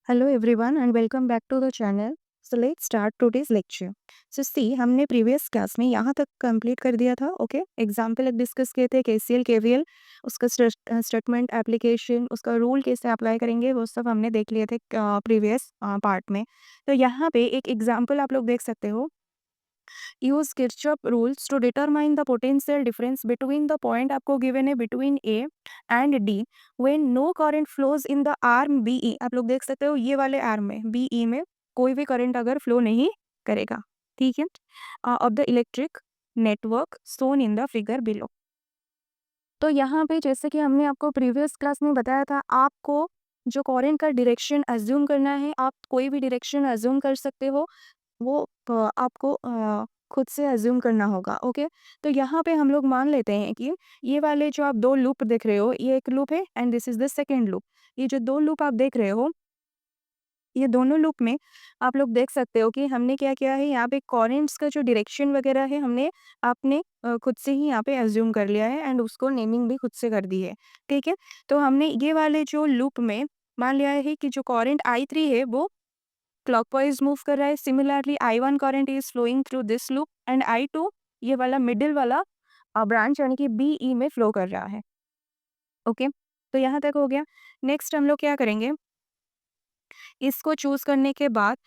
Hello everyone and welcome back to the channel. So let's start today's lecture. So see हमने previous class में यहाँ तक complete कर दिया था. ओके एग्जाम्पल डिस्कस किए थे केसीएल केवीएल उसका स्टेटमेंट एप्लीकेशन उसका रूल कैसे अप्लाई करेंगे वो सब हमने देख लिए थे प्रीवियस पार्ट में. तो यहाँ पे एक एग्जाम्पल आप लोग देख सकते हो. Use Kirchhoff rules to determine the potential difference between the point आपको गिवन है between A and D when no current flows in the arm BE. आप लोग देख सकते हो ये वाले आर्म में बीई में कोई भी करंट अगर फ्लो नहीं करेगा. ठीक है. Of the electric network shown in the figure below. तो यहाँ पे जैसे कि हमने आपको प्रीवियस क्लास में बताया था आपको जो करंट का डायरेक्शन अज्यूम करना है. आप कोई भी डायरेक्शन अज्यूम कर सकते हो. वो आपको खुद से अज्यूम करना होगा. ओके. तो यहाँ पे हम लोग मान लेते हैं कि ये वाले जो आप दो लूप देख रहे हो ये एक लूप है and this is the second loop. ये जो दो लूप आप देख रहे हो ये दोनों लूप में आप लोग देख सकते हो कि हमने क्या किया है. यहाँ पे कॉरेंट्स का जो डायरेक्शन वगैरह है हमने आपने खुद से ही यहाँ पे अज्यूम कर लिया है एंड उसको नेमिंग भी खुद से कर दी है. ठीक है. तो हमने ये वाले जो लूप में मान लिया है कि जो करंट I3 है वो क्लॉकवाइज मूव कर रहा है. Similarly I1 current is flowing through this loop and I2 ये वाला मिडिल वाला ब्रांच यानी कि BE में फ्लो कर रहा है. ओके. तो यहाँ तक हो गया. नेक्स्ट हम लोग क्या करेंगे. इसको चूज करने के बाद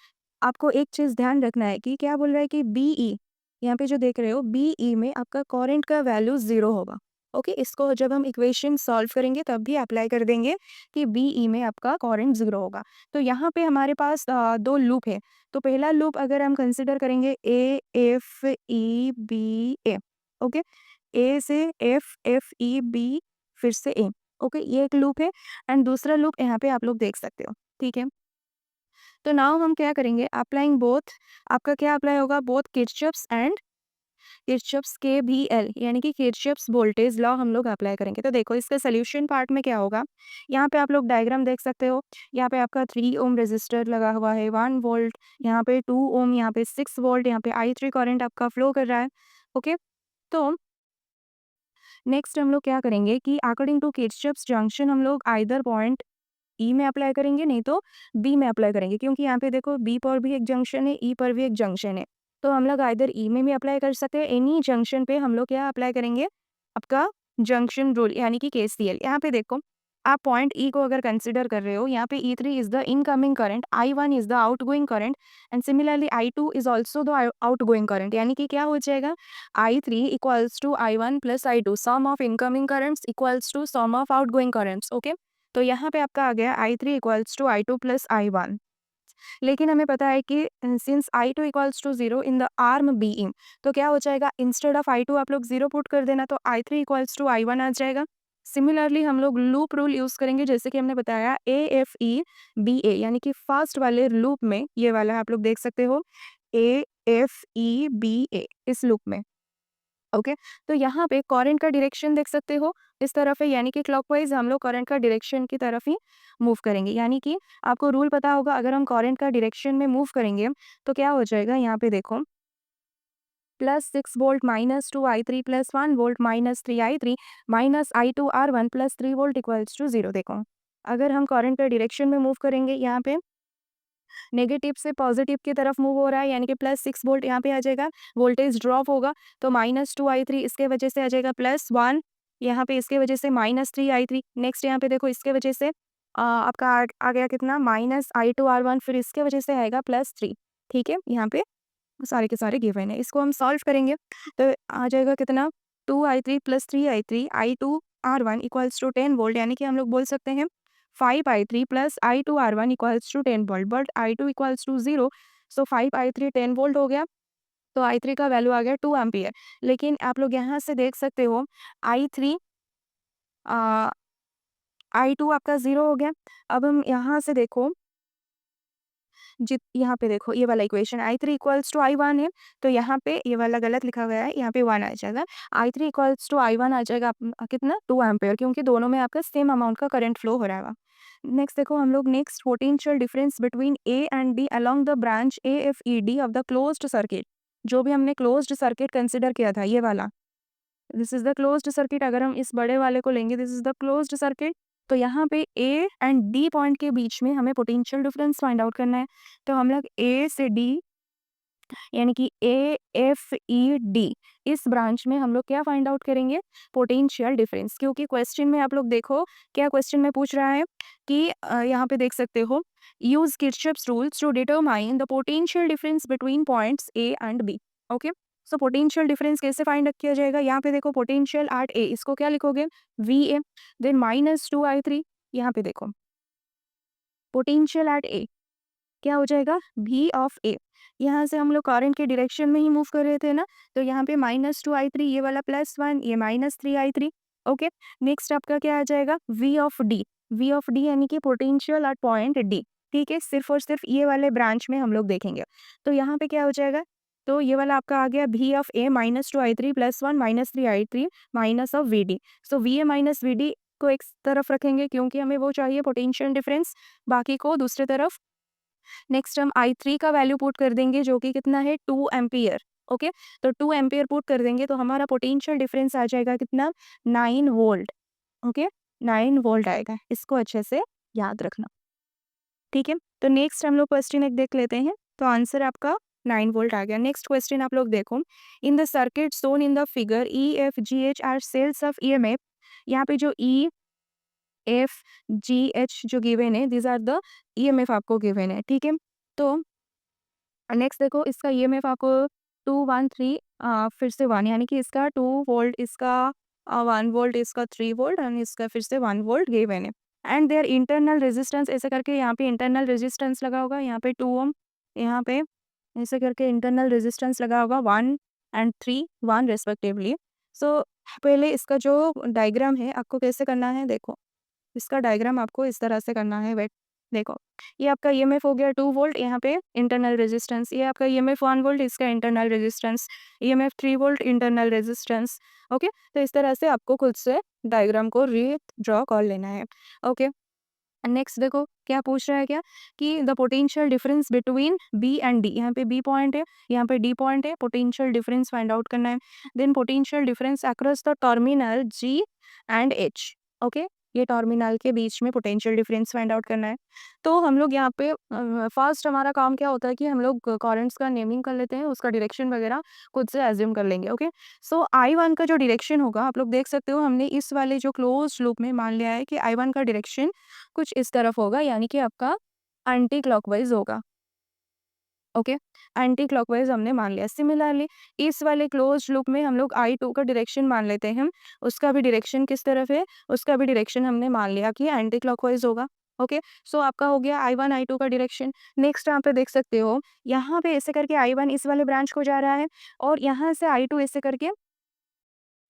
आपको एक चीज ध्यान रखना है कि क्या बोल रहा है कि BE यहाँ पे जो देख रहे हो BE में आपका करंट का वैल्यू 0 होगा. ओके. इसको जब हम इक्वेशन सॉल्व करेंगे तब भी अप्लाई कर देंगे कि BE में आपका करंट 0 होगा. तो यहाँ पे हमारे पास दो लूप है. तो पहला लूप अगर हम कंसिडर करेंगे AFEB A. ओके. A से FFEB फिर से A. ओके. ये एक लूप है एंड दूसरा लूप यहाँ पे आप लोग देख सकते हो. ठीक है. तो नाउ हम क्या करेंगे अप्लाइंग बोथ. आपका क्या अप्लाई होगा both Kirchhoff's and Kirchhoff's KVL यानी कि किरचॉफ्स वोल्टेज लॉ हम लोग अप्लाई करेंगे. तो देखो इसका सोल्यूशन पार्ट में क्या होगा. यहाँ पे आप लोग डायग्राम देख सकते हो. यहाँ पे आपका 3 ओम रेजिस्टर लगा हुआ है 1 वोल्ट. यहाँ पे 2 ओम यहाँ पे 6 वोल्ट. यहाँ पे I3 करंट आपका फ्लो कर रहा है. ओके. तो नेक्स्ट हम लोग क्या करेंगे कि अकॉर्डिंग टू किरचॉफ्स जंक्शन हम लोग आइदर पॉइंट ई में अप्लाई करेंगे नहीं तो बी में अप्लाई करेंगे क्योंकि यहाँ पे देखो बी पर भी एक जंक्शन है ई पर भी एक जंक्शन है. तो हम लोग आइदर ई में भी अप्लाई कर सकते हैं. एनी जंक्शन पे हम लोग क्या अप्लाई करेंगे आपका जंक्शन रूल यानी कि KCL. यहाँ पे देखो आप पॉइंट ई को अगर कंसिडर कर रहे हो यहाँ पे E3 is the incoming current I1 is the outgoing current and similarly I2 is also the outgoing current यानी कि क्या हो जाएगा I3 equals to I1 plus I2 sum of incoming currents equals to sum of outgoing currents. Okay. तो यहाँ पे आपका आ गया I3 equals to I2 plus I1. लेकिन हमें पता है कि since I2 equals to 0 in the arm BE तो क्या हो जाएगा इंस्टेड ऑफ I2 आप लोग 0 पुट कर देना तो I3 इक्वल्स टू I1 आ जाएगा. सिमिलरली हम लोग लूप रूल यूज करेंगे जैसे कि हमने बताया AFEBA यानी कि फर्स्ट वाले लूप में ये वाला आप लोग देख सकते हो AFEBA इस लूप में. ओके. तो यहाँ पे करंट का डायरेक्शन देख सकते हो इस तरफ है यानी कि क्लॉकवाइज हम लोग करंट का डायरेक्शन की तरफ ही मूव करेंगे. यानी कि आपको रूल पता होगा अगर हम करंट का डायरेक्शन में मूव करेंगे तो क्या हो जाएगा यहाँ पे देखो +6 volt -2 I3 +1 volt -3 I3 -I2 R1 +3 volt equals to 0. देखो अगर हम करंट का डायरेक्शन में मूव करेंगे यहाँ पे नेगेटिव से पॉजिटिव की तरफ मूव हो रहा है यानी कि +6 वोल्ट यहाँ पे आ जाएगा. वोल्टेज ड्रॉप होगा तो -2 I3 इसके वजह से आ जाएगा +1 यहाँ पे इसके वजह से -3 I3. नेक्स्ट यहाँ पे देखो इसके वजह से आपका आ गया कितना -I2 R1 फिर इसके वजह से आएगा +3. ठीक है. यहाँ पे सारे के सारे गिवन है. इसको हम सॉल्व करेंगे तो आ जाएगा कितना 2 I3 +3 I3 I2 R1 equals to 10 volt यानी कि हम लोग बोल सकते हैं 5 I3 +I2 R1 equals to 10 volt but I2 equals to 0. So 5 I3 10 volt हो गया. तो I3 का वैल्यू आ गया 2 एम्पियर. लेकिन आप लोग यहाँ से देख सकते हो I3 I2 आपका 0 हो गया. अब हम यहाँ से देखो जित यहाँ पे देखो ये वाला equation I3 equals to I1 है तो यहाँ पे ये वाला गलत लिखा गया है यहाँ पे 1 आ जाएगा. I3 इक्वल्स टू I1 आ जाएगा कितना 2 एम्पेयर क्योंकि दोनों में आपका सेम अमाउंट का करंट फ्लो हो रहा है. नेक्स्ट देखो हम लोग next potential difference between A and D along the branch AFED of the closed circuit. जो भी हमने क्लोज्ड सर्किट कंसिडर किया था ये वाला this is the closed circuit. अगर हम इस बड़े वाले को लेंगे this is the closed circuit तो यहाँ पे ए एंड डी पॉइंट के बीच में हमें पोटेंशियल डिफरेंस फाइंड आउट करना है। तो हम लोग ए से डी यानी कि ए एफ ई डी इस ब्रांच में हम लोग क्या फाइंड आउट करेंगे, पोटेंशियल डिफरेंस। क्योंकि क्वेश्चन में आप लोग देखो क्या क्वेश्चन में पूछ रहा है कि यहाँ पे देख सकते हो, use Kirchhoff's rules to determine the potential difference between points A and B. Okay, so potential difference कैसे फाइंड किया जाएगा, यहाँ पे देखो पोटेंशियल एट ए, इसको क्या लिखोगे, वी ए, देन -2I3, यहाँ पे देखो पोटेंशियल एट ए क्या हो जाएगा, v ऑफ ए। यहाँ से हम लोग करंट के डायरेक्शन में ही मूव कर रहे थे ना, तो यहाँ पे -2I3, ये वाला +1, ये -3I3। ओके, नेक्स्ट आपका क्या आ जाएगा, v of D. v of D यानी कि पोटेंशियल एट पॉइंट डी। ठीक है, सिर्फ और सिर्फ ये वाले ब्रांच में हम लोग देखेंगे। तो यहाँ पे क्या हो जाएगा, तो ये वाला आपका आ गया v of A -2I3 +1 -3I3 minus of V D. So V A minus V D को एक तरफ रखेंगे क्योंकि हमें वो चाहिए पोटेंशियल डिफरेंस, बाकी को दूसरी तरफ। नेक्स्ट हम I3 का वैल्यू पुट कर देंगे जो कि कितना है, 2 एम्पियर। ओके, तो 2 एम्पियर पुट कर देंगे तो हमारा पोटेंशियल डिफरेंस आ जाएगा कितना, 9 वोल्ट। ओके, 9 वोल्ट आएगा, इसको अच्छे से याद रखना। ठीक है, तो नेक्स्ट हम लोग क्वेश्चन एक देख लेते हैं। तो आंसर आपका 9 वोल्ट आ गया। नेक्स्ट क्वेश्चन आप लोग देखो, in the circuit shown in the figure E F G H are cells of EMF। यहाँ पे जो ई एफ जी एच जो गिवन है, दिस आर द EMF आपको गिवन है। ठीक है, तो नेक्स्ट देखो इसका EMF आपको 213 फिर से 1, यानी कि इसका 2 वोल्ट, इसका 1 वोल्ट, इसका 3 वोल्ट एंड इसका फिर से 1 वोल्ट गिवन है। एंड देयर इंटरनल रेजिस्टेंस, ऐसे करके यहाँ पे इंटरनल रेजिस्टेंस लगा होगा, यहाँ पे 2 ओम, यहाँ पे ऐसे करके इंटरनल रेजिस्टेंस लगा होगा 1 एंड 3 1 रेस्पेक्टिवली। सो पहले इसका जो डायग्राम है आपको कैसे करना है, देखो इसका डायग्राम आपको इस तरह से करना है। वेट, देखो ये आपका EMF हो गया 2 वोल्ट, यहाँ पे इंटरनल रेजिस्टेंस, ये आपका EMF 1 वोल्ट, इसका internal resistance, EMF 3 volt, internal resistance. Okay, तो इस तरह से आपको खुद से डायग्राम को री ड्रॉ कर लेना है। ओके, नेक्स्ट देखो क्या पूछ रहा है, क्या कि the potential difference between B and D, यहाँ पे बी पॉइंट है, यहाँ पे डी पॉइंट है, पोटेंशियल डिफरेंस फाइंड आउट करना है। Then potential difference across the terminal G and H. Okay, ये टर्मिनल के बीच में पोटेंशियल डिफरेंस फाइंड आउट करना है। तो हम लोग यहाँ पे फर्स्ट हमारा काम क्या होता है कि हम लोग करंट्स का नेमिंग कर लेते हैं, उसका डायरेक्शन वगैरह खुद से एज्यूम कर लेंगे। ओके, सो I1 का जो डायरेक्शन होगा, आप लोग देख सकते हो हमने इस वाले जो क्लोज लूप में मान लिया है कि I1 का डायरेक्शन कुछ इस तरफ होगा, यानी कि आपका एंटी क्लॉकवाइज होगा। ओके, एंटी क्लॉकवाइज हमने मान लिया। सिमिलरली इस वाले क्लोज लूप में हम लोग I2 का डायरेक्शन मान लेते हैं, उसका भी डायरेक्शन किस तरफ है, उसका भी डायरेक्शन हमने मान लिया कि एंटी क्लॉकवाइज होगा। ओके, सो आपका हो गया I1 I2 का डायरेक्शन। नेक्स्ट यहाँ पे देख सकते हो, यहाँ पे ऐसे करके I1 इस वाले ब्रांच को जा रहा है और यहाँ से I2 ऐसे करके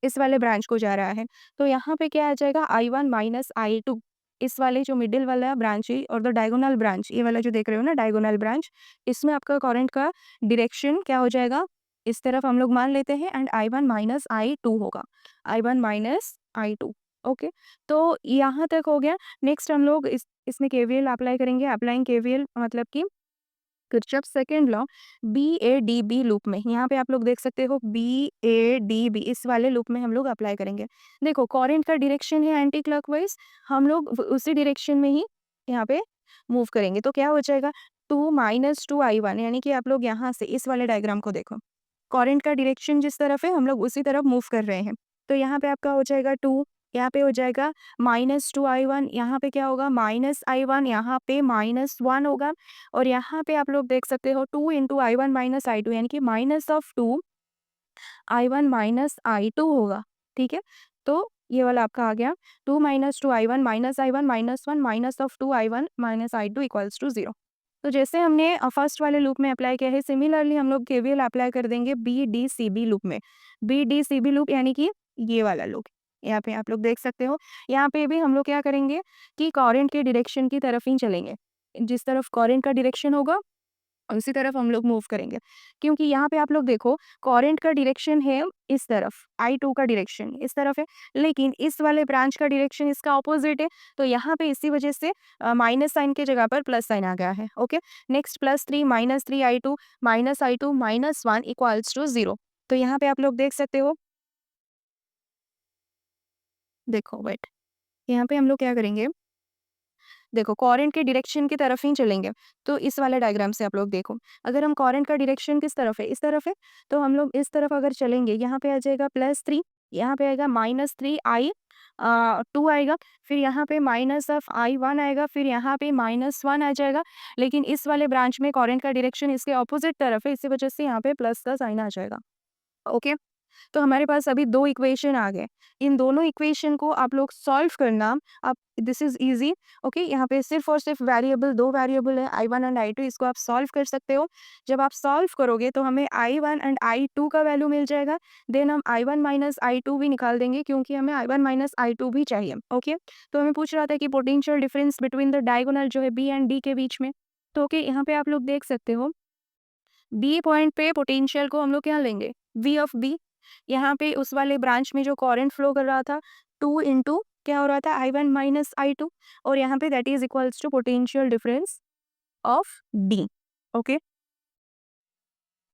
इस वाले ब्रांच को जा रहा है। तो यहाँ पे क्या आ जाएगा, I1 माइनस I2, इस वाले जो मिडिल वाला ब्रांच है और द डायगोनल ब्रांच, ये वाला जो देख रहे हो ना डायगोनल ब्रांच, इसमें आपका करंट का डायरेक्शन क्या हो जाएगा, इस तरफ हम लोग मान लेते हैं एंड I1 माइनस I2 होगा, I1 माइनस I2। ओके, तो यहाँ तक हो गया। नेक्स्ट हम लोग इसमें KVL अप्लाई करेंगे। अप्लाइंग KVL मतलब कि Kirchhoff second law BADB loop में, यहाँ पे आप लोग देख सकते हो BADB, इस वाले लूप में हम लोग अप्लाई करेंगे। देखो करंट का डायरेक्शन है एंटी क्लॉकवाइज, हम लोग उसी डायरेक्शन में ही यहाँ पे मूव करेंगे। तो क्या हो जाएगा, 2 माइनस 2I1, यानी कि आप लोग यहाँ से इस वाले डायग्राम को देखो, करंट का डायरेक्शन जिस तरफ है हम लोग उसी तरफ मूव कर रहे हैं। तो यहाँ पे आपका हो जाएगा 2, यहाँ पे हो जाएगा -2I1, यहाँ पे क्या होगा -I1, यहाँ पे -1 होगा और यहाँ पे आप लोग देख सकते हो 2 इंटू I1 माइनस I2, यानी कि -2I1 माइनस I2 होगा। ठीक है, तो ये वाला आपका आ गया 2 minus 2I1 minus I1 -1 minus of 2I1 minus I2 equals to 0। तो जैसे हमने फर्स्ट वाले लूप में अप्लाई किया है, सिमिलरली हम लोग KVL अप्लाई कर देंगे BDCB लूप में। BDCB लूप यानी कि ये वाला लूप, यहाँ पे आप लोग देख सकते हो, यहाँ पे भी हम लोग क्या करेंगे कि करंट के डायरेक्शन की तरफ ही चलेंगे। जिस तरफ करंट का डायरेक्शन होगा उसी तरफ हम लोग मूव करेंगे, क्योंकि यहाँ पे आप लोग देखो करंट का डायरेक्शन है इस तरफ, I2 का डायरेक्शन इस तरफ है, लेकिन इस वाले ब्रांच का डायरेक्शन इसका ऑपोजिट है। तो यहाँ पे इसी वजह से माइनस साइन के जगह पर प्लस साइन आ गया है। Okay, next +3 -3I2 -I2 -1 equals to 0। तो यहाँ पे आप लोग देख सकते हो, देखो वेट, यहाँ पे हम लोग क्या करेंगे, देखो करंट के डायरेक्शन की तरफ ही चलेंगे। तो इस वाले डायग्राम से आप लोग देखो, अगर हम करंट का डायरेक्शन किस तरफ है, इस तरफ है, तो हम लोग इस तरफ अगर चलेंगे, यहाँ पे आ जाएगा +3, यहाँ पे आएगा -3I 2 आएगा, फिर यहाँ पे -I1 आएगा, फिर यहाँ पे -1 आ जाएगा। लेकिन इस वाले ब्रांच में करंट का डायरेक्शन इसके ऑपोजिट तरफ है, इसी वजह से यहाँ पे प्लस का साइन आ जाएगा। ओके, तो हमारे पास अभी 2 इक्वेशन आ गए। इन दोनों इक्वेशन को आप लोग सॉल्व करना, आप दिस इज़ ईज़ी। ओके, यहाँ पे सिर्फ़ और सिर्फ़ वेरिएबल 2 वेरिएबल है I1 एंड I2, इसको आप सॉल्व कर सकते हो। जब आप सॉल्व करोगे तो हमें I1 एंड I2 का वैल्यू मिल जाएगा। देन हम I1 माइनस I2 भी निकाल देंगे, क्योंकि हमें I1 माइनस I2 भी चाहिए। ओके, तो हमें पूछ रहा था कि potential difference between the diagonal जो है B एंड D के बीच में। तो ओके, यहाँ पे आप लोग देख सकते हो, B पॉइंट पे पोटेंशियल को हम लोग क्या लेंगे, V ऑफ B। यहाँ पे उस वाले ब्रांच में जो करंट फ्लो कर रहा था, 2 इंटू क्या हो रहा था, I1 माइनस I2, और यहाँ पे that is equals to potential difference of D। Okay,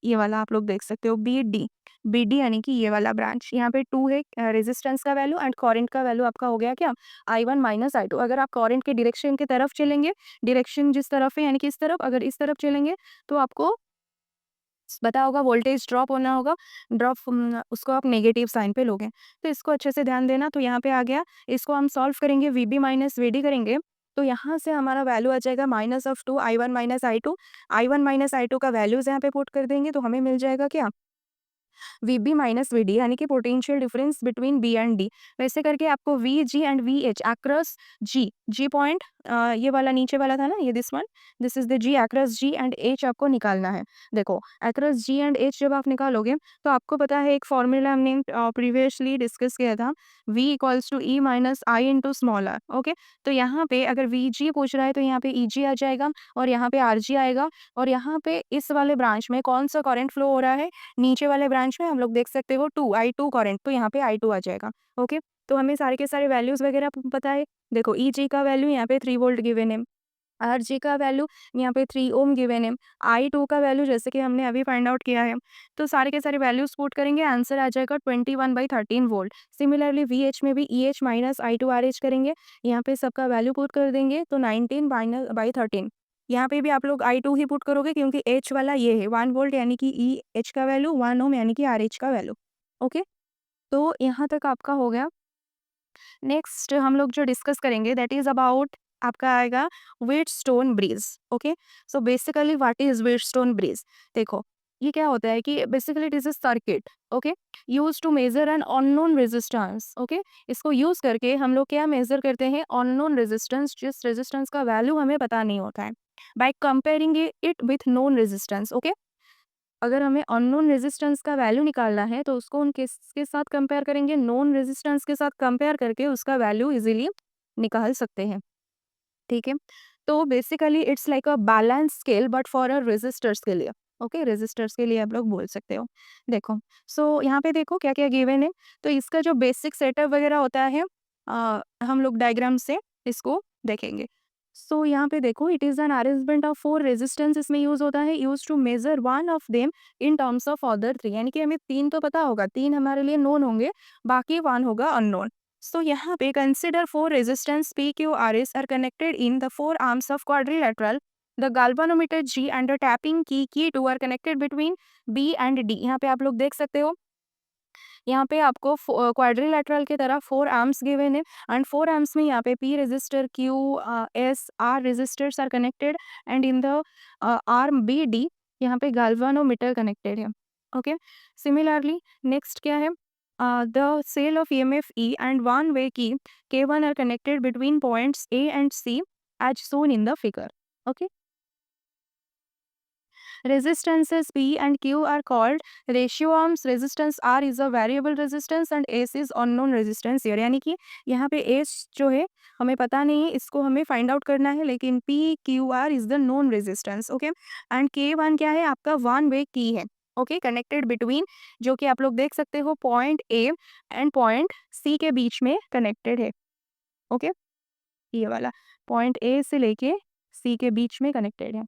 ये वाला आप लोग देख सकते हो, BD यानी कि ये वाला ब्रांच, यहाँ पे 2 है रेजिस्टेंस का वैल्यू, एंड करंट का वैल्यू आपका हो गया क्या, I1 माइनस I2। अगर आप करंट के डायरेक्शन की तरफ चलेंगे, डायरेक्शन जिस तरफ है यानी कि इस तरफ, अगर इस तरफ चलेंगे तो आपको पता होगा वोल्टेज ड्रॉप होना होगा, उसको आप नेगेटिव साइन पे लोगे। तो इसको अच्छे से ध्यान देना। तो यहाँ पे आ गया, इसको हम सॉल्व करेंगे, VB माइनस VD करेंगे, तो यहाँ से हमारा वैल्यू आ जाएगा -2 I1 minus I2। I1 minus I2 का वैल्यूज़ यहाँ पे पुट कर देंगे, तो हमें मिल जाएगा क्या, VB माइनस VD, यानी कि potential difference between B and D। वैसे करके आपको VG and VH across G point, ये वाला नीचे वाला था ना, ये this one, this is the G across G and H आपको निकालना है। देखो अक्रॉस G एंड H जब आप निकालोगे, तो आपको पता है एक फॉर्मूला हमने प्रीवियसली डिस्कस किया था, V equals to E minus I into small R. Okay, तो यहाँ पे अगर VG पूछ रहा है तो यहाँ पे EG आ जाएगा, और यहाँ पे RG आएगा, और यहाँ पे इस वाले ब्रांच में कौन सा करंट फ्लो हो रहा है, नीचे वाले ब्रांच में हम लोग देख सकते हो 2 I2 करंट, तो यहाँ पे I2 आ जाएगा। ओके, तो हमें सारे के सारे वैल्यूज वगैरह पता है। देखो EG का वैल्यू यहाँ पे 3 वोल्ट गिवन है, RG का वैल्यू यहाँ पे 3 ओम गिवन है, I2 का वैल्यू जैसे कि हमने अभी फाइंड आउट किया है। तो सारे के सारे वैल्यूज पुट करेंगे, आंसर आ जाएगा 21/13 वोल्ट। सिमिलरली VH में भी EH माइनस I2 RH करेंगे, यहाँ पे सबका वैल्यू पुट कर देंगे, तो 19/13। यहाँ पे भी आप लोग I2 ही पुट करोगे, क्योंकि H वाला ये है 1 वोल्ट, यानी कि EH का वैल्यू 1 ओम, यानी कि RH का वैल्यू। ओके, तो यहाँ तक आपका हो गया। नेक्स्ट हम लोग जो डिस्कस करेंगे दैट इज अबाउट, आपका आएगा Wheatstone bridge. Okay, so basically what is Wheatstone bridge. देखो ये क्या होता है कि basically it is a circuit, okay, use to measure an unknown resistance. Okay, इसको यूज करके हम लोग क्या मेजर करते हैं, अननोन रेजिस्टेंस, जिस रेजिस्टेंस का वैल्यू हमें पता नहीं होता है, by comparing it with known resistance. Okay, अगर हमें अननोन रेजिस्टेंस का वैल्यू निकालना है, तो उसको उन किसके साथ कंपेयर करेंगे, नोन रेजिस्टेंस के साथ कंपेयर करके उसका वैल्यू इजीली निकाल सकते हैं। ठीक है, तो basically it's like a balance scale but for a resistors के लिए। ओके, रेजिस्टर्स के लिए आप लोग बोल सकते हो। देखो, सो यहाँ पे देखो क्या क्या गिवन है। तो इसका जो बेसिक सेटअप वगैरह होता है, हम लोग डायग्राम से इसको देखेंगे। सो यहाँ पे देखो, it is an arrangement of 4 resistance इसमें यूज होता है, use to measure one of them in terms of other 3, यानी कि हमें 3 तो पता होगा, 3 हमारे लिए नोन होंगे, बाकी 1 होगा अननोन। So यहाँ पे consider 4 resistance PQRS are connected in the 4 arms of quadrilateral. The galvanometer G and the tapping key K2 are connected between B and D। यहाँ पे आप लोग देख सकते हो, यहाँ पे आपको क्वाड्रिलेटरल की तरह 4 आर्म्स गिवन है, एंड 4 आर्म्स में यहाँ पे P resistor, Q, S, R resistors are connected, and in the arm B D यहाँ पे गाल्वानोमीटर कनेक्टेड है। ओके, सिमिलरली नेक्स्ट क्या है, the cell of EMF E and one way key K1 are connected between points A and C as shown in the figure. Okay. Resistances P and Q are called ratio arms. Resistance R is a variable resistance and S is unknown resistance here। यानी कि यहाँ पे S जो है हमें पता नहीं है, इसको हमें फाइंड आउट करना है, लेकिन P Q R is the known resistance। Okay, and K1 क्या है, आपका वन वे की है। ओके, कनेक्टेड बिटवीन, जो कि आप लोग देख सकते हो point A and point C के बीच में कनेक्टेड है। ओके, ये वाला पॉइंट A से लेके C के बीच में कनेक्टेड है।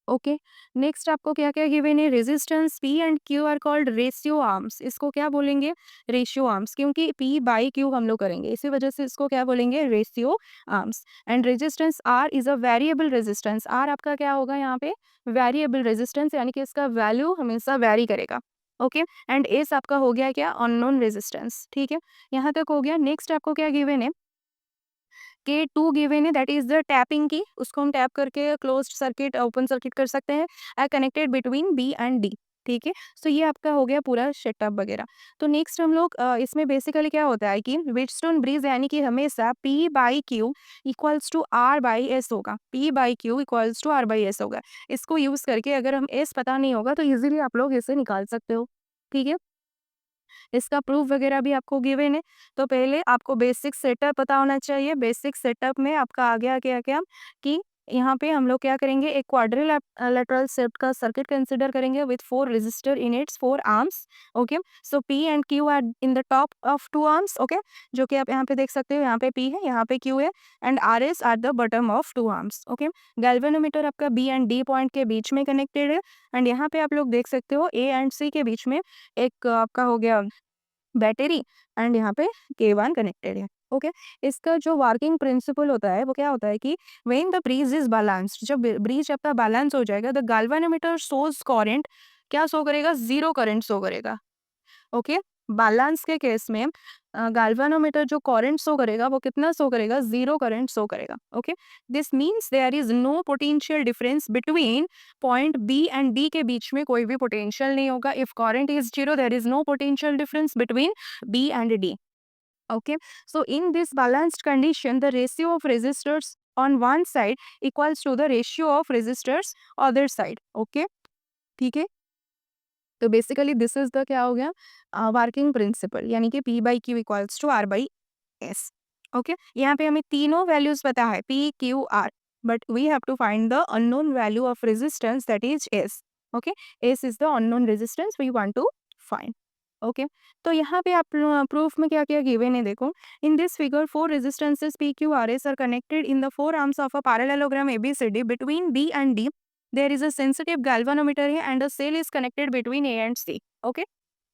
ओके। नेक्स्ट आपको क्या-क्या गिवन है, resistance P and Q are called ratio arms, इसको क्या बोलेंगे, रेशियो आर्म्स, क्योंकि P बाई Q हम लोग करेंगे, इसी वजह से इसको क्या बोलेंगे, ratio arms. And resistance R is a variable resistance, R आपका क्या होगा यहाँ पे, वेरिएबल रेजिस्टेंस, यानी कि इसका वैल्यू हमेशा वैरी करेगा। ओके। एंड एस आपका हो गया क्या, अननोन रेजिस्टेंस। ठीक है, यहाँ तक हो गया। नेक्स्ट आपको क्या गिवन है, के टू गिवन है, दैट इज द टैपिंग की, उसको हम टैप करके क्लोज्ड सर्किट ओपन सर्किट कर सकते हैं, are connected between B and D. ठीक है, सो ये आपका हो गया पूरा सेटअप वगैरह। तो नेक्स्ट हम लोग इसमें बेसिकली क्या होता है कि व्हीटस्टोन ब्रिज यानी कि हमेशा P by Q equals to R by S होगा, P by Q equals to R by S होगा। इसको यूज़ करके अगर हम एस पता नहीं होगा तो इजीली आप लोग इसे निकाल सकते हो। ठीक है, इसका प्रूफ वगैरह भी आपको गिवन है। तो पहले आपको बेसिक सेटअप पता होना चाहिए। बेसिक सेटअप में आपका आ गया क्या-क्या कि यहाँ पे हम लोग क्या करेंगे, एक क्वाड्रिलैटरल सेट का सर्किट कंसीडर करेंगे with 4 resistor in its 4 arms. Okay, so P and Q are in the top of 2 arms. Okay, जो कि आप यहाँ पे देख सकते हो, यहाँ पे P है, यहाँ पे Q है, and R is at the bottom of 2 arms. Okay, galvanometer आपका B एंड D पॉइंट के बीच में कनेक्टेड है, एंड यहाँ पे आप लोग देख सकते हो A एंड C के बीच में एक आपका हो गया बैटरी, एंड यहाँ पे K1 कनेक्टेड है। ओके, इसका जो वर्किंग प्रिंसिपल होता है वो क्या होता है कि when the bridge is balanced, जब ब्रिज आपका बैलेंस हो जाएगा, द गैल्वेनोमीटर शोज करंट, क्या शो करेगा, जीरो करंट शो करेगा। ओके, बैलेंस के केस में गैल्वेनोमीटर जो करंट शो करेगा वो कितना शो करेगा, जीरो करंट शो करेगा। Okay, this means there is no potential difference between point B and D, के बीच में कोई भी पोटेंशियल नहीं होगा। If current is zero there is no potential difference between B and D. Okay, so in this balanced condition, the ratio of resistors on one side equals to the ratio of resistors other side. Okay, ठीक है, तो basically this is the क्या हो गया, working principle, यानी कि P by Q equals to R by S. Okay, यहाँ पे हमें तीनों वैल्यूज पता है, P Q R, but we have to find the unknown value of resistance, that is S। Okay, S is the unknown resistance we want to find. Okay, तो यहाँ पे आप प्रूफ में क्या क्या गिवन है, देखो, in this figure 4 resistances P Q R S are connected in the 4 arms of a parallelogram ABCD between B and D। There is a sensitive galvanometer here and a cell is connected between A and C. Okay.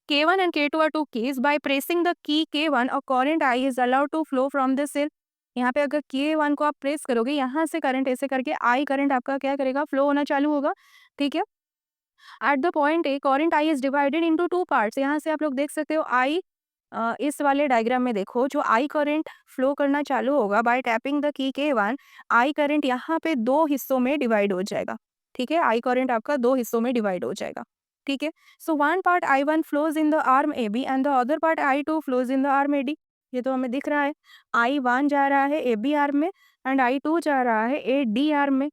K1 and K2 are two keys. By pressing the key K1, a current I is allowed to flow from the cell. यहाँ पे अगर K1 को आप press करोगे, यहाँ से current ऐसे करके I करंट आपका क्या करेगा, फ्लो होना चालू होगा। ठीक है, at the point A current I is divided into 2 parts. यहाँ से आप लोग देख सकते हो I, इस वाले डायग्राम में देखो, जो I करंट फ्लो करना चालू होगा bye tapping the key K1, I current यहाँ पे दो हिस्सों में डिवाइड हो जाएगा। ठीक है, I करंट आपका दो हिस्सों में डिवाइड हो जाएगा। ठीक है, so one part I1 flows in the arm AB and the other part I2 flows in the arm AD। ये तो हमें दिख रहा है, I1 जा रहा है AB आर्म में एंड I2 जा रहा है AD आर्म में।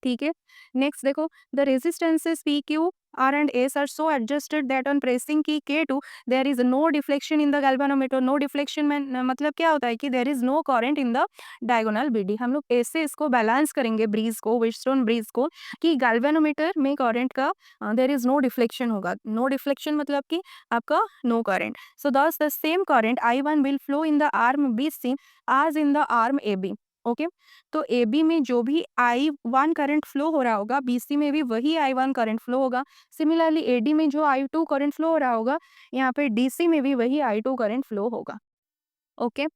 ठीक है, नेक्स्ट देखो, the resistances P Q R and S are so adjusted that on pressing key K2 there is no deflection in the galvanometer. No deflection में मतलब क्या होता है कि there is no current in the diagonal BD। हम लोग ऐसे इसको बैलेंस करेंगे ब्रीज को, व्हीटस्टोन ब्रीज को, कि गैल्वेनोमीटर में करंट का देयर इज नो डिफ्लेक्शन होगा। नो डिफ्लेक्शन मतलब कि आपका no current. So this the same current I1 will flow in the arm BC as in the arm AB। Okay, तो AB में जो भी I1 करंट फ्लो हो रहा होगा, BC में भी वही I1 करंट फ्लो होगा। सिमिलरली AD में जो I2 करंट फ्लो हो रहा होगा, यहाँ पे DC में भी वही I2 करंट फ्लो होगा। Okay,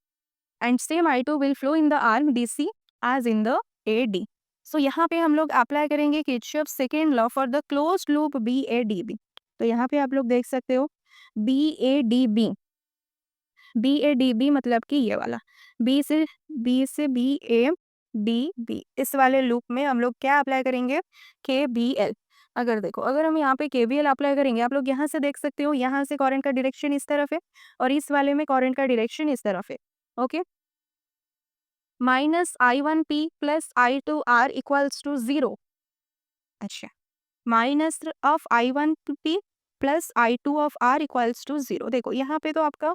and same I2 will flow in the arm DC as in the AD। सो यहाँ पे हम लोग अप्लाई करेंगे Kirchhoff second law for the closed loop BADB। तो यहाँ पे आप लोग देख सकते हो BADB, BADB मतलब कि ये वाला, बी से BADB, इस वाले लूप में हम लोग क्या अप्लाई करेंगे, KVL। अगर देखो, अगर हम यहाँ पे KVL अप्लाई करेंगे, आप लोग यहाँ से देख सकते हो, यहाँ से करंट का डायरेक्शन इस तरफ है और इस वाले में करंट का डायरेक्शन इस तरफ है। Okay, -I1P plus I2R equals to 0। अच्छा, minus of I1P plus I2 of R equals to 0। देखो, यहाँ पे तो आपका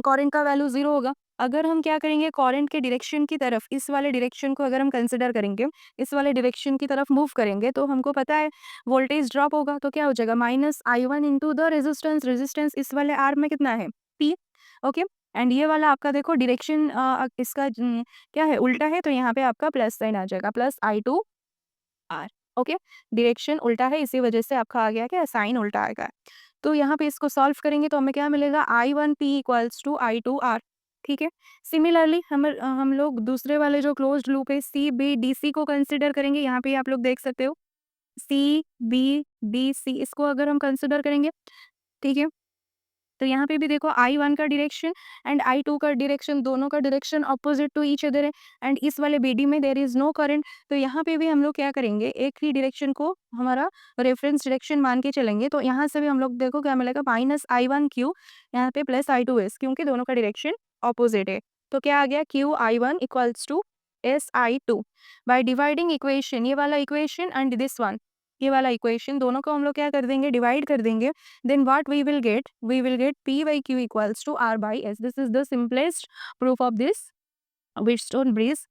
करंट का वैल्यू 0 होगा। अगर हम क्या करेंगे, करंट के डायरेक्शन की तरफ, इस वाले डायरेक्शन को अगर हम कंसिडर करेंगे, इस वाले डायरेक्शन की तरफ मूव करेंगे, तो हमको पता है वोल्टेज ड्रॉप होगा। तो क्या हो जाएगा, -I1 into the resistance, resistance इस वाले R में कितना है, P। ओके, एंड ये वाला आपका देखो डायरेक्शन इसका क्या है, उल्टा है, तो यहाँ पे आपका प्लस साइन आ जाएगा, प्लस I2R। ओके, डायरेक्शन उल्टा है, इसी वजह से आपका आ गया क्या, साइन उल्टा आएगा। तो यहाँ पे इसको सॉल्व करेंगे तो हमें क्या मिलेगा, I1P इक्वल्स टू I2R। ठीक है, सिमिलरली हम लोग दूसरे वाले जो क्लोज्ड लूप है CBDC को कंसिडर करेंगे। यहाँ पे आप लोग देख सकते हो CBDC, इसको अगर हम कंसिडर करेंगे, ठीक है, तो यहाँ पे भी देखो I1 का डायरेक्शन एंड I2 का डायरेक्शन, दोनों का direction opposite to each other है एंड इस वाले BD में देयर इज नो करंट। तो यहाँ पे भी हम लोग क्या करेंगे, एक ही डायरेक्शन को हमारा रेफरेंस डायरेक्शन मान के चलेंगे। तो यहाँ से भी हम लोग देखो क्या मिलेगा, -I1Q यहाँ पे प्लस I2S, क्योंकि दोनों का डायरेक्शन अपोजिट है। तो क्या आ गया, QI1 equals to SI2। By dividing equation, ये वाला इक्वेशन एंड दिस वन, ये वाला इक्वेशन, दोनों को हम लोग क्या कर देंगे, डिवाइड कर देंगे। then what we will get P by Q equals to R by S. This is the simplest proof of this Wheatstone bridge।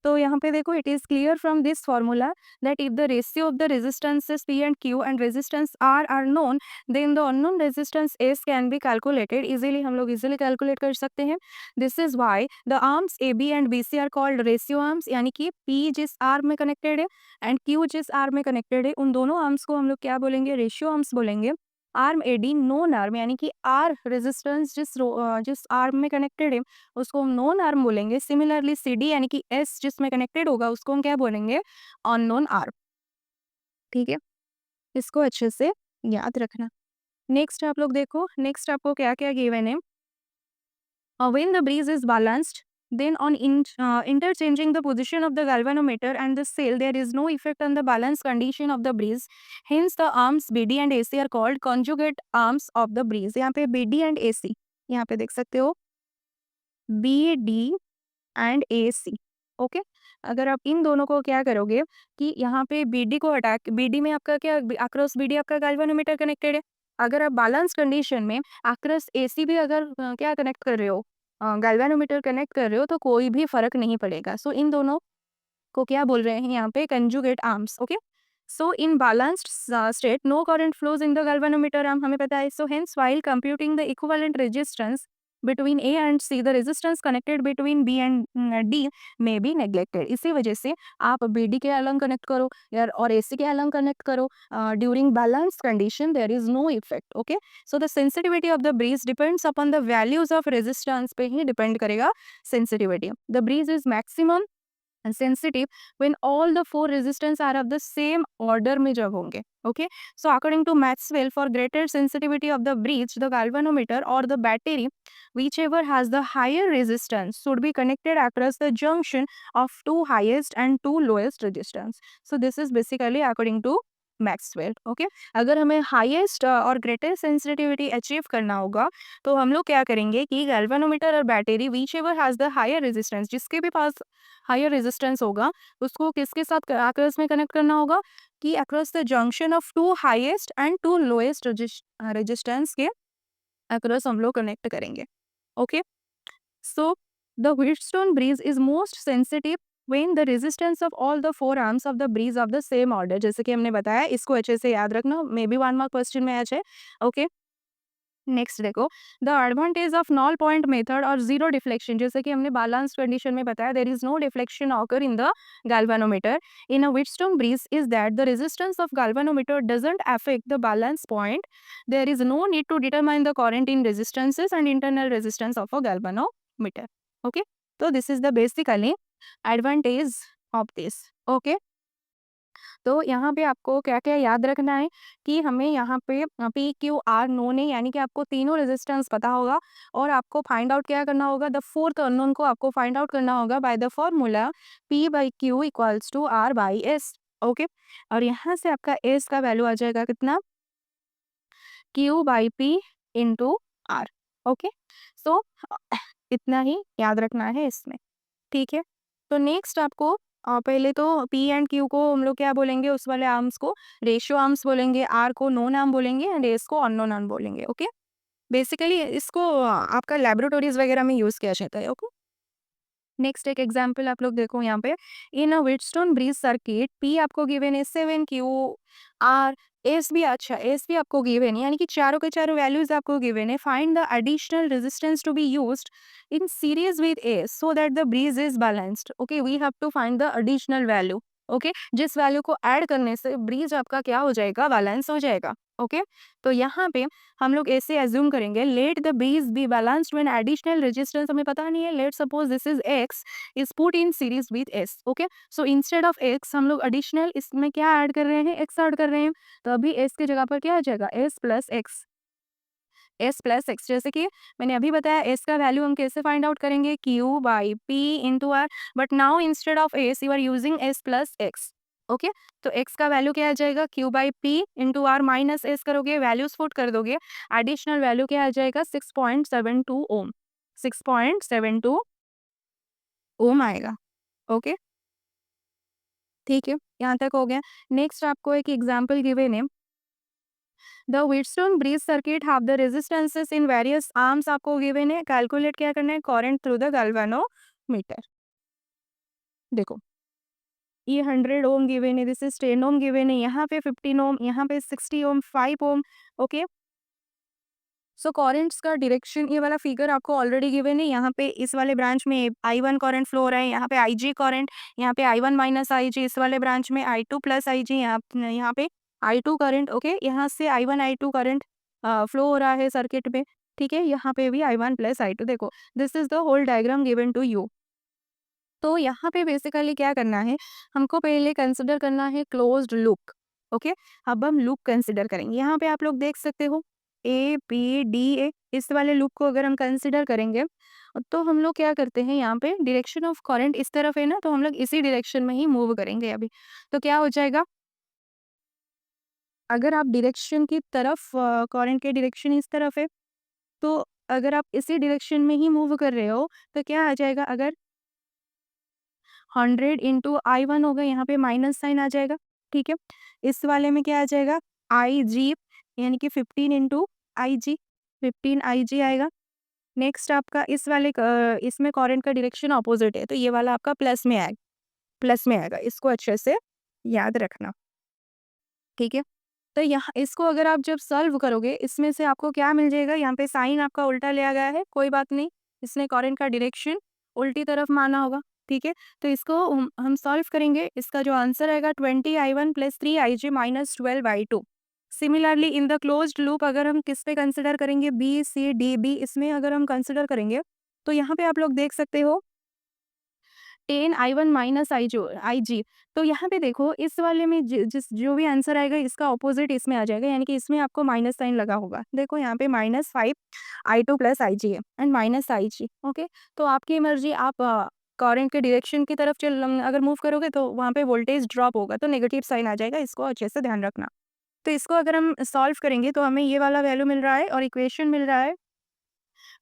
तो यहाँ पे देखो, it is clear from this formula that if the ratio of the resistances P and Q and resistance R are known, then the unknown resistance S can be calculated easily, हम लोग easily calculate कर सकते हैं। This is why the arms AB and BC are called ratio arms, यानी कि P जिस arm में connected है एंड Q जिस आर्म में कनेक्टेड है, उन दोनों आर्म्स को हम लोग क्या बोलेंगे, रेशियो आर्म्स बोलेंगे। आर्म AD नोन आर्म, यानी कि R रेजिस्टेंस जिस आर्म में कनेक्टेड है उसको हम नोन आर्म बोलेंगे। सिमिलरली CD यानी कि S जिसमें कनेक्टेड होगा उसको हम क्या बोलेंगे, अननोन आर्म। ठीक है, इसको अच्छे से याद रखना। नेक्स्ट आप लोग देखो, नेक्स्ट आपको क्या क्या गिवन है। When the breeze is balanced, then on interchanging the position of the galvanometer and the sail, there is no effect on the balance condition of the breeze. Hence, the arms BD and AC are called conjugate arms of the breeze। यहाँ पे BD and AC, यहाँ पे देख सकते हो BD and AC। Okay, अगर आप इन दोनों को क्या करोगे कि यहाँ पे BD को हटा के, BD में आपका क्या, अक्रॉस BD आपका गैल्वेनोमीटर कनेक्टेड है। अगर आप बैलेंस कंडीशन में अक्रॉस AC भी अगर क्या कनेक्ट कर रहे हो, गैल्वेनोमीटर कनेक्ट कर रहे हो, तो कोई भी फर्क नहीं पड़ेगा। सो इन दोनों को क्या बोल रहे हैं यहाँ पे, conjugate arms. Okay, so in balanced state no current flows in the galvanometer arm, हमें पता है। So hence while computing the equivalent resistance between A and C, the resistance connected between B and D may be neglected। इसी वजह से आप BD के अलग connect करो यार और AC के अलग कनेक्ट करो, during balance condition there is no effect. Okay, so the sensitivity of the bridge depends upon the values of resistance पे ही डिपेंड करेगा sensitivity. The bridge is maximum and sensitive when all the four resistance are of the same order में जब होंगे। okay, so according to Maxwell, for greater sensitivity of the breach, the galvanometer or the battery, whichever has the higher resistance, should be connected across the junction of two highest and two lowest resistance। so this is basically according to Maxwell. Okay, अगर हमें highest और greater sensitivity achieve करना होगा तो हम लोग क्या करेंगे कि गैल्वेनोमीटर और battery whichever has the higher resistance, जिसके भी पास हायर रेजिस्टेंस होगा उसको किसके साथ अक्रॉस में कनेक्ट करना होगा, कि across the junction of two highest and two lowest resistance के अक्रॉस हम लोग कनेक्ट करेंगे। Okay, so the Wheatstone breeze is most sensitive when the resistance of all the four arms of the breeze of the same order। जैसे कि हमने बताया, इसको अच्छे से याद रखना, मे बी 1 मार्क क्वेश्चन में आ जाए। ओके, नेक्स्ट देखो, the advantage of null point method और जीरो डिफ्लेक्शन, जैसे कि हमने बैलेंस कंडीशन में बताया, there is no deflection occur in the galvanometer in a Wheatstone breeze is that the resistance of galvanometer doesn't affect the balance point। there is no need to determine the current in resistances and internal resistance of a galvanometer। okay, so this is the basically advantage of this। okay, तो यहाँ पे आपको क्या-क्या याद रखना है कि हमें यहाँ पे पी, क्यू, आर नोन है, यानी कि आपको तीनों रेजिस्टेंस पता होगा और आपको फाइंड आउट क्या करना होगा, द फोर्थ अननोन को आपको फाइंड आउट करना होगा by the formula P by Q equals to R by S. Okay, और यहाँ से आपका एस का वैल्यू आ जाएगा कितना, Q by P into R. Okay, so इतना ही याद रखना है इसमें। ठीक है, तो नेक्स्ट आपको पहले तो पी एंड क्यू को हम लोग क्या बोलेंगे, उस वाले आर्म्स को रेशियो आर्म्स बोलेंगे, आर को नोन आर्म बोलेंगे एंड एस को अननोन आर्म बोलेंगे। ओके, बेसिकली इसको आपका लैबोरेटरीज वगैरह में यूज किया जाता है। ओके, नेक्स्ट एक एग्जांपल आप लोग देखो यहाँ पे, इन अ व्हीटस्टोन ब्रिज सर्किट पी आपको गिवन है 7 क्यू आर एस भी, अच्छा एस भी आपको गिवन है, यानी कि चारों के चारों वैल्यूज आपको गिवन है। Find the additional resistance to be used in series with S so that the bridge is balanced. Okay, we have to find the additional value. Okay, जिस वैल्यू को ऐड करने से ब्रिज आपका क्या हो जाएगा, बैलेंस हो जाएगा। ओके, तो यहाँ पे हम लोग ऐसे एज्यूम करेंगे, let the bridge be balanced when additional resistance हमें पता नहीं है, let suppose this is x is put in series with S. Okay, so instead of x हम लोग एडिशनल इसमें क्या ऐड कर रहे हैं, एक्स ऐड कर रहे हैं, तो अभी एस की जगह पर क्या आ जाएगा, S plus x, S plus x. जैसे कि मैंने अभी बताया एस का वैल्यू हम कैसे फाइंड आउट करेंगे, Q by P into R, but now instead of S you are using S plus X. Okay, तो x का वैल्यू क्या आ जाएगा, q by P into R minus S करोगे, वैल्यूज पुट कर दोगे, एडिशनल वैल्यू क्या आ जाएगा, 6.72 ओम, 6.72 ओम आएगा। ओके, ठीक है, यहाँ तक हो गया। नेक्स्ट आपको एक एग्जाम्पल गिवन है, the Wheatstone bridge circuit have the resistances in various arms आपको गिवन है, कैलकुलेट क्या करना है, करंट थ्रू द गैल्वेनोमीटर। देखो ये 100 ओम गिवन है, दिस इज 10 ओम गिवन है, यहाँ पे 15 ओम, यहाँ पे 60 ओम, 5 ओम। ओके, सो करंट्स का डायरेक्शन, ये वाला फिगर आपको ऑलरेडी गिवन है, यहाँ पे इस वाले ब्रांच में I1 करंट फ्लो हो रहा है, यहाँ पे IG करंट, यहाँ पे I1 माइनस IG, इस वाले ब्रांच में I2 प्लस IG, यहाँ पे I2 करंट। ओके, यहाँ से I1 I2 करंट फ्लो हो रहा है सर्किट में। ठीक है, यहाँ पे भी I1 प्लस I2, देखो this is the whole diagram given to you. तो यहाँ पे बेसिकली क्या करना है, हमको पहले कंसिडर करना है क्लोज्ड लूप। ओके, अब हम लूप कंसिडर करेंगे, यहाँ पे आप लोग देख सकते हो ए बी डी ए, इस वाले लूप को अगर हम कंसिडर करेंगे तो हम लोग क्या करते हैं, यहाँ पे डायरेक्शन ऑफ करंट इस तरफ है ना, तो हम लोग इसी डायरेक्शन में ही मूव करेंगे अभी। तो क्या हो जाएगा, अगर आप डायरेक्शन की तरफ, करंट के डायरेक्शन इस तरफ है, तो अगर आप इसी डायरेक्शन में ही मूव कर रहे हो तो क्या आ जाएगा, अगर 100 इंटू I1 होगा, यहाँ पे माइनस साइन आ जाएगा। ठीक है, इस वाले में क्या आ जाएगा, आई जी, यानी कि 15 इंटू आई जी, 15 IG आएगा। नेक्स्ट आपका इस वाले इसमें करंट का डायरेक्शन ऑपोजिट है, तो ये वाला आपका प्लस में आएगा, प्लस में आएगा, इसको अच्छे से याद रखना। ठीक है, तो यहाँ इसको अगर आप जब सॉल्व करोगे, इसमें से आपको क्या मिल जाएगा, यहाँ पे साइन आपका उल्टा लिया गया है, कोई बात नहीं, इसने करंट का डायरेक्शन उल्टी तरफ माना होगा। ठीक है, तो इसको हम सॉल्व करेंगे, इसका जो आंसर आएगा 20I1 plus 3IG minus 12I2। Similarly in the closed loop अगर हम किस पे कंसिडर करेंगे, बी सी डी बी, इसमें अगर हम कंसिडर करेंगे तो यहाँ पे आप लोग देख सकते हो 10I1 माइनस IG। तो यहाँ पे देखो इस वाले में जिस जो भी आंसर आएगा इसका ऑपोजिट इसमें आ जाएगा, यानी कि इसमें आपको माइनस साइन लगा होगा। देखो यहाँ पे -5I2 प्लस IG है एंड माइनस IG। ओके, तो आपकी मर्जी, आप करंट के डायरेक्शन की तरफ अगर मूव करोगे तो वहाँ पे वोल्टेज ड्रॉप होगा, तो नेगेटिव साइन आ जाएगा, इसको अच्छे से ध्यान रखना। तो इसको अगर हम सॉल्व करेंगे तो हमें ये वाला वैल्यू मिल रहा है और इक्वेशन मिल रहा है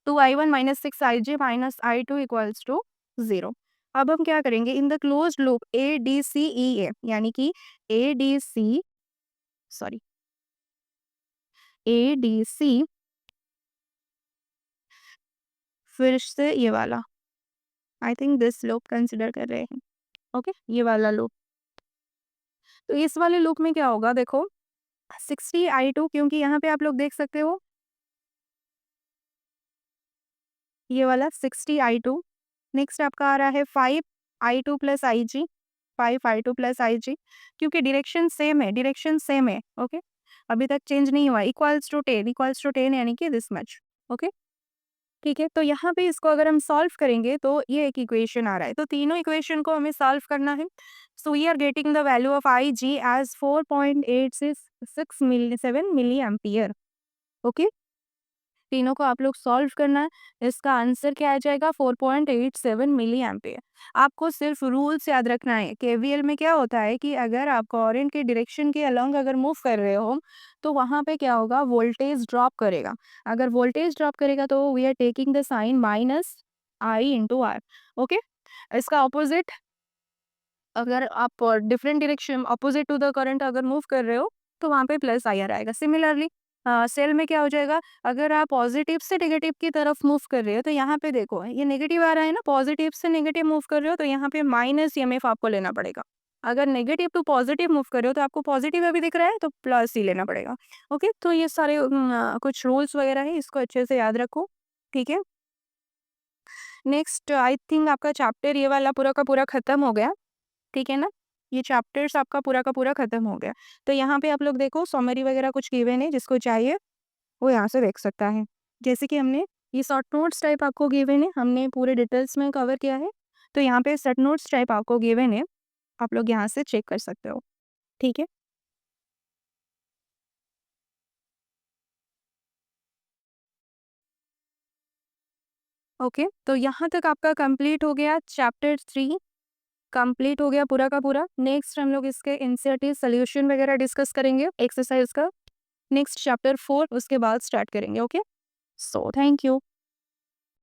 2I1 minus 6IG minus I2 equals to 0। अब हम क्या करेंगे, in the closed loop A D C E A, यानी कि A D C, sorry, A D C, फिर से ये वाला, I think this loop consider कर रहे हैं। ओके, ये वाला लूप, तो इस वाले लूप में क्या होगा, देखो 60I2, क्योंकि यहाँ पे आप लोग देख सकते हो ये वाला 60I2। नेक्स्ट आपका आ रहा है 5I2 प्लस आई जी, 5I2 प्लस आई जी, क्योंकि डायरेक्शन सेम है, डायरेक्शन सेम है। ओके, अभी तक चेंज नहीं हुआ, इक्वल्स टू 10, इक्वल्स टू 10 यानी कि दिस मच। ओके, ठीक है, तो यहाँ पे इसको अगर हम सॉल्व करेंगे तो ये एक इक्वेशन आ रहा है, तो तीनों इक्वेशन को हमें सॉल्व करना है। So we are getting the value of I G as 4.867 milli ampere. Okay, तीनों को आप लोग सॉल्व करना है, इसका आंसर क्या आ जाएगा, 4.87 मिली एम्पियर। आपको सिर्फ रूल्स याद रखना है, केवीएल में क्या होता है कि अगर आप करंट के डायरेक्शन के अलोंग अगर मूव कर रहे हो तो वहाँ पे क्या होगा, वोल्टेज ड्रॉप करेगा। अगर वोल्टेज ड्रॉप करेगा तो we are taking the sign minus I into R. Okay, इसका ऑपोजिट, अगर आप different direction opposite to the current अगर मूव कर रहे हो तो वहाँ पे प्लस आई आर आएगा। सिमिलरली सेल में क्या हो जाएगा, अगर आप पॉजिटिव से नेगेटिव की तरफ मूव कर रहे हो तो यहाँ पे देखो ये नेगेटिव आ रहा है ना, पॉजिटिव से नेगेटिव मूव कर रहे हो तो यहाँ पे माइनस EMF आपको लेना पड़ेगा। अगर नेगेटिव टू पॉजिटिव मूव कर रहे हो तो आपको पॉजिटिव अभी दिख रहा है तो प्लस ही लेना पड़ेगा। ओके, तो ये सारे कुछ रूल्स वगैरह है, इसको अच्छे से याद रखो। ठीक है, नेक्स्ट आई थिंक आपका चैप्टर ये वाला पूरा का पूरा खत्म हो गया। ठीक है ना, ये चैप्टर्स आपका पूरा का पूरा खत्म हो गया। तो यहाँ पे आप लोग देखो समरी वगैरह कुछ गिवन है, जिसको चाहिए वो यहाँ से देख सकता है। जैसे कि हमने ये शॉर्ट नोट्स टाइप आपको गिवन है, हमने पूरे डिटेल्स में कवर किया है। तो यहाँ पे शॉर्ट नोट्स टाइप आपको गिवन है, आप लोग यहाँ से चेक कर सकते हो। ठीक है? ओके, तो यहाँ तक आपका कंप्लीट हो गया चैप्टर 3, कंप्लीट हो गया पूरा का पूरा। नेक्स्ट हम लोग इसके एनसीईआरटी सॉल्यूशन वगैरह डिस्कस करेंगे एक्सरसाइज का। नेक्स्ट चैप्टर 4 उसके बाद स्टार्ट करेंगे। Okay, so thank you.